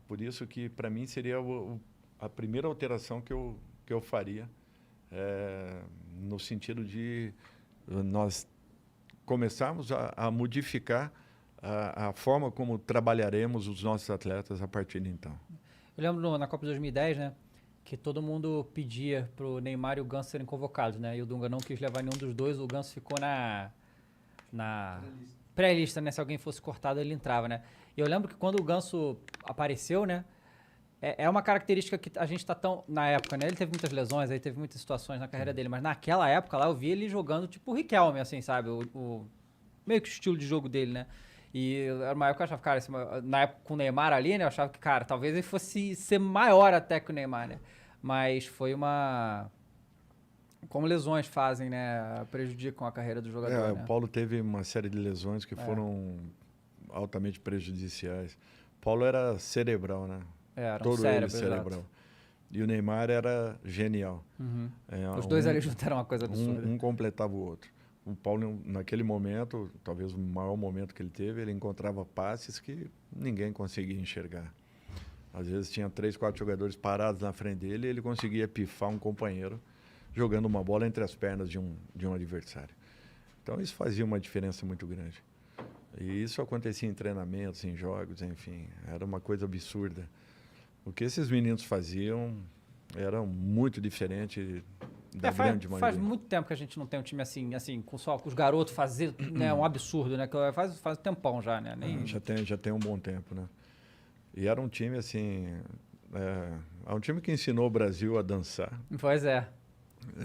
Por isso que, para mim, seria a primeira alteração que eu faria, no sentido de nós começarmos a modificar a forma como trabalharemos os nossos atletas a partir de então. Eu lembro na Copa de 2010, né? Que todo mundo pedia pro Neymar e o Ganso serem convocados, né? E o Dunga não quis levar nenhum dos dois, o Ganso ficou na pré-lista, né? Se alguém fosse cortado, ele entrava, né? E eu lembro que quando o Ganso apareceu, né? É uma característica que a gente tá tão... Na época, né? Ele teve muitas lesões, aí teve muitas situações na carreira dele, mas naquela época lá eu vi ele jogando tipo o Riquelme, assim, sabe? Meio que o estilo de jogo dele, né? E era uma época que eu achava, cara, na época com o Neymar ali, né? Eu achava que, cara, talvez ele fosse ser maior até que o Neymar, né? Mas foi uma... Como lesões fazem, né? Prejudicam a carreira do jogador, né? O Paulo teve uma série de lesões que foram altamente prejudiciais. O Paulo era cerebral, né? Era um Todo cérebro, ele cerebral. exato. E o Neymar era genial. Uhum. Os dois ali juntos eram uma coisa absurda. Um completava o outro. O Paulo, naquele momento, talvez o maior momento que ele teve, ele encontrava passes que ninguém conseguia enxergar. Às vezes tinha 3, 4 jogadores parados na frente dele e ele conseguia pifar um companheiro jogando uma bola entre as pernas de um adversário. Então isso fazia uma diferença muito grande. E isso acontecia em treinamentos, em jogos, enfim, era uma coisa absurda. O que esses meninos faziam era muito diferente da grande maioria. Faz muito tempo que a gente não tem um time assim só com os garotos fazer, né, um absurdo, né? Que faz um tempão já, né? Já tem um bom tempo, né? E era um time assim, é um time que ensinou o Brasil a dançar. Pois é.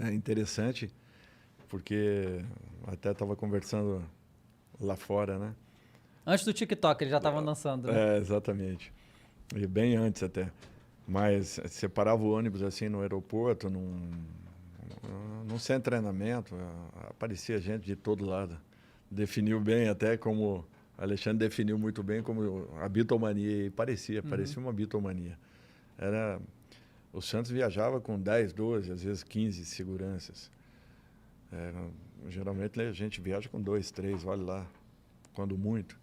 É interessante, porque até estava conversando lá fora, né? Antes do TikTok, eles já estavam dançando, né? Exatamente. E bem antes até. Mas você parava o ônibus assim no aeroporto, num centro de treinamento, aparecia gente de todo lado. Definiu bem até como... Alexandre definiu muito bem como a bitomania, e parecia uma bitomania. O Santos viajava com 10, 12, às vezes 15 seguranças. Geralmente a gente viaja com 2, 3, olha lá, quando muito.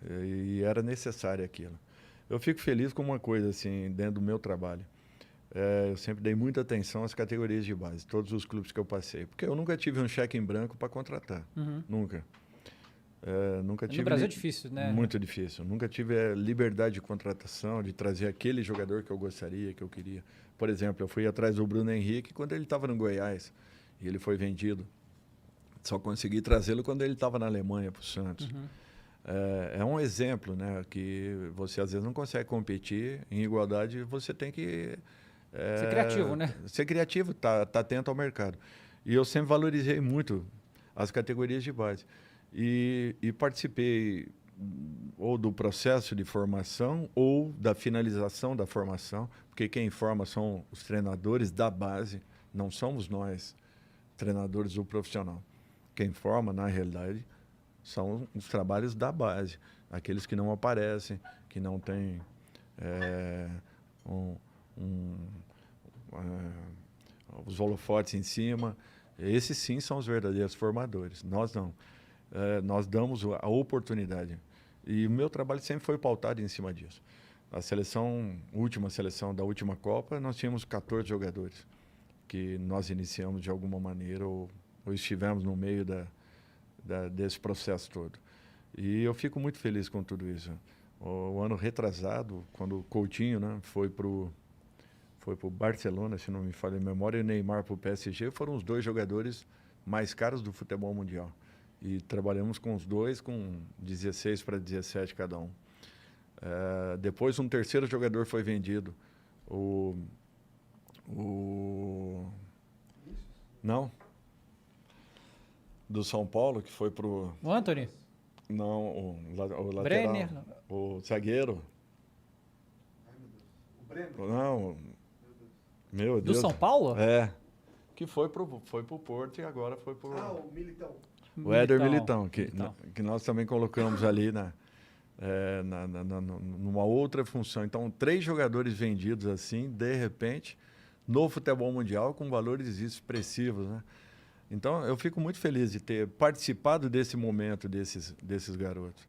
E era necessário aquilo. Eu fico feliz com uma coisa, assim, dentro do meu trabalho. Eu sempre dei muita atenção às categorias de base, todos os clubes que eu passei. Porque eu nunca tive um cheque em branco para contratar. Nunca. Nunca tive. No Brasil é difícil, né? Muito difícil. Nunca tive a liberdade de contratação, de trazer aquele jogador que eu gostaria, que eu queria. Por exemplo, eu fui atrás do Bruno Henrique quando ele estava no Goiás e ele foi vendido. Só consegui trazê-lo quando ele estava na Alemanha para o Santos. É um exemplo, né? Que você às vezes não consegue competir em igualdade, você tem que ser criativo, né? Ser criativo, tá atento ao mercado. E eu sempre valorizei muito as categorias de base. E participei ou do processo de formação ou da finalização da formação, porque quem forma são os treinadores da base, não somos nós, treinadores do profissional. Quem forma, na realidade, são os trabalhos da base, aqueles que não aparecem, que não têm os holofotes em cima. Esses sim são os verdadeiros formadores, nós não. Nós damos a oportunidade. E o meu trabalho sempre foi pautado em cima disso. A última seleção da última Copa, nós tínhamos 14 jogadores que nós iniciamos de alguma maneira ou estivemos no meio desse processo todo. E eu fico muito feliz com tudo isso. O ano retrasado, quando o Coutinho, né, foi para o Barcelona, se não me falha a memória, e o Neymar para o PSG, foram os 2 jogadores mais caros do futebol mundial. E trabalhamos com os 2 com 16 para 17 cada um. Depois um terceiro jogador foi vendido. Não. Do São Paulo, que foi pro... O Antony? Não, o lateral. Brenner? O zagueiro. Ai, meu Deus. O Breno? Não. Meu Deus. Do São Paulo? Que foi pro Porto e agora foi pro... o Militão. O Éder Militão, que nós também colocamos ali numa outra função. Então, 3 jogadores vendidos assim, de repente, no futebol mundial, com valores expressivos, né? Então, eu fico muito feliz de ter participado desse momento desses garotos.